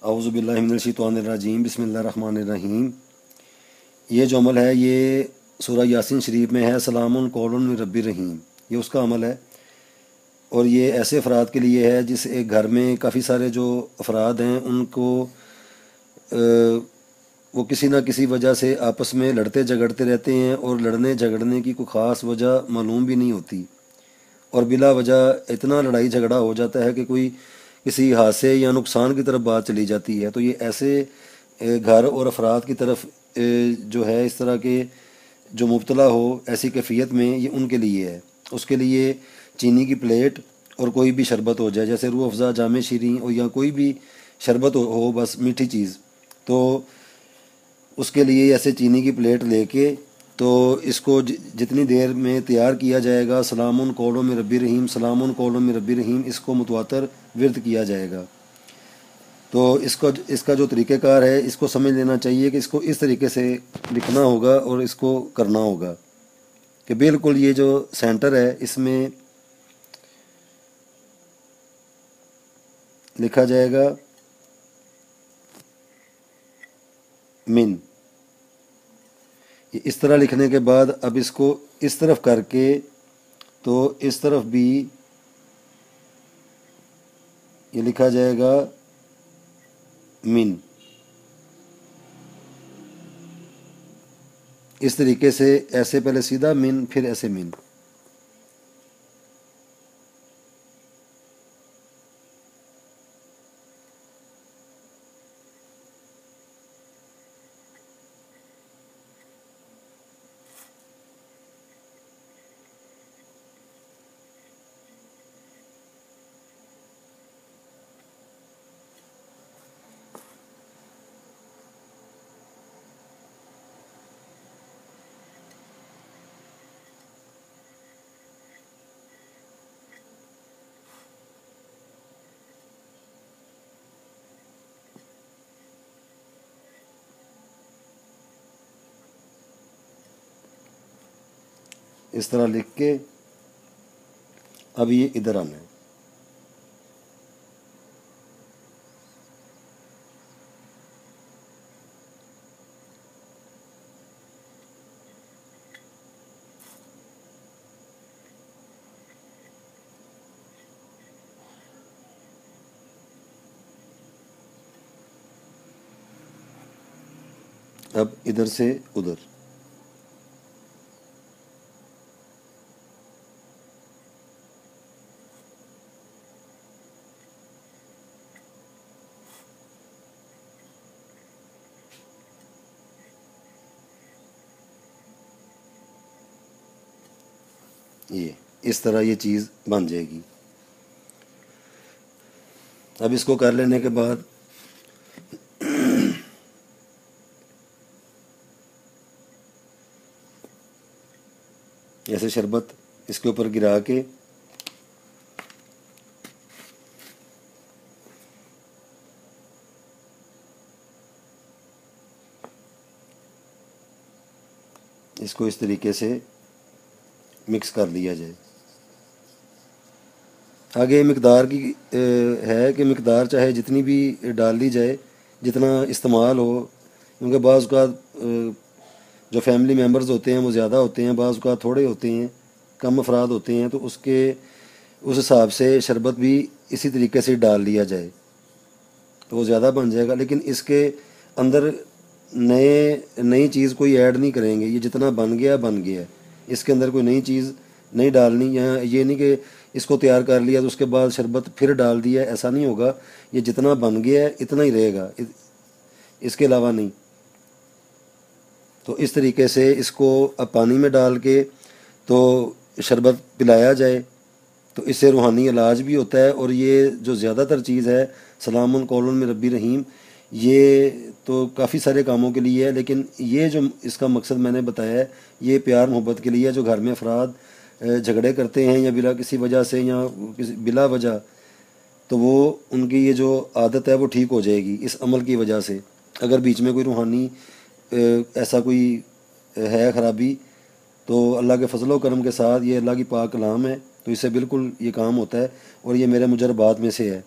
اعوذ باللہ من الشیطان الرجیم، بسم اللہ الرحمن الرحیم۔ یہ جو عمل ہے یہ سورہ یاسین شریف میں ہے، سلام قول من رب الرحیم، یہ اس کا عمل ہے۔ اور یہ ایسے افراد کے لیے ہے جس ایک گھر میں کافی سارے جو افراد ہیں ان کو وہ کسی نہ کسی وجہ سے آپس میں لڑتے جھگڑتے رہتے ہیں، اور لڑنے جھگڑنے کی کوئی خاص وجہ معلوم بھی نہیں ہوتی، اور بلا وجہ اتنا لڑائی جھگڑا ہو جاتا ہے کہ کوئی کسی حادثے یا نقصان کی طرف بات چلی جاتی ہے۔ تو یہ ایسے گھر اور افراد کی طرف جو ہے اس طرح کے جو مبتلا ہو ایسی کیفیت میں، یہ ان کے لیے ہے۔ اس کے لیے چینی کی پلیٹ اور کوئی بھی شربت ہو جائے، جیسے روح افزا، جام شیریں، اور یا کوئی بھی شربت ہو، بس میٹھی چیز، تو اس کے لیے ایسے چینی کی پلیٹ لے کے تو اس کو جتنی دیر میں تیار کیا جائے گا، سلام قول من رب الرحیم، سلام قول من رب الرحیم، اس کو متواتر ورد کیا جائے گا۔ تو اس کا جو طریقہ کار ہے اس کو سمجھ لینا چاہیے کہ اس کو اس طریقے سے لکھنا ہوگا اور اس کو کرنا ہوگا کہ بالکل یہ جو سینٹر ہے اس میں لکھا جائے گا من۔ اس طرح لکھنے کے بعد اب اس کو اس طرف کر کے تو اس طرف بھی یہ لکھا جائے گا من، اس طریقے سے، ایسے پہلے سیدھا من پھر ایسے من۔ اس طرح لکھ کے اب یہ ادھر آنا ہے۔ اب ادھر سے ادھر۔ یہ اس طرح یہ چیز بن جائے گی۔ اب اس کو کر لینے کے بعد ایسے شربت اس کے اوپر گرا کے اس کو اس طریقے سے مکس کر لیا جائے۔ آگے مقدار کی ہے کہ مقدار چاہے جتنی بھی ڈال لی جائے، جتنا استعمال ہو، کیونکہ بعض اوقات جو فیملی ممبرز ہوتے ہیں وہ زیادہ ہوتے ہیں، بعض اوقات تھوڑے ہوتے ہیں، کم افراد ہوتے ہیں، تو اس حساب سے شربت بھی اسی طریقے سے ڈال لیا جائے تو وہ زیادہ بن جائے گا۔ لیکن اس کے اندر نئی چیز کوئی ایڈ نہیں کریں گے، یہ جتنا بن گیا بن گیا، اس کے اندر کوئی نئی چیز نہیں ڈالنی۔ یہاں یہ نہیں کہ اس کو تیار کر لیا تو اس کے بعد شربت پھر ڈال دیا، ایسا نہیں ہوگا۔ یہ جتنا بن گیا ہے اتنا ہی رہے گا، اس کے علاوہ نہیں۔ تو اس طریقے سے اس کو اب پانی میں ڈال کے تو شربت پلایا جائے، تو اس سے روحانی علاج بھی ہوتا ہے۔ اور یہ جو زیادہ تر چیز ہے سلام قول من رب الرحیم، یہ تو کافی سارے کاموں کے لیے ہے، لیکن یہ جو اس کا مقصد میں نے بتایا ہے یہ پیار محبت کے لیے، جو گھر میں افراد جھگڑے کرتے ہیں یا بلا کسی وجہ سے یا بلا وجہ، تو وہ ان کی یہ جو عادت ہے وہ ٹھیک ہو جائے گی اس عمل کی وجہ سے۔ اگر بیچ میں کوئی روحانی ایسا کوئی ہے خرابی، تو اللہ کے فضل و کرم کے ساتھ، یہ اللہ کی پاک کلام ہے، تو اس سے بالکل یہ کام ہوتا ہے، اور یہ میرے مجربات میں سے ہے۔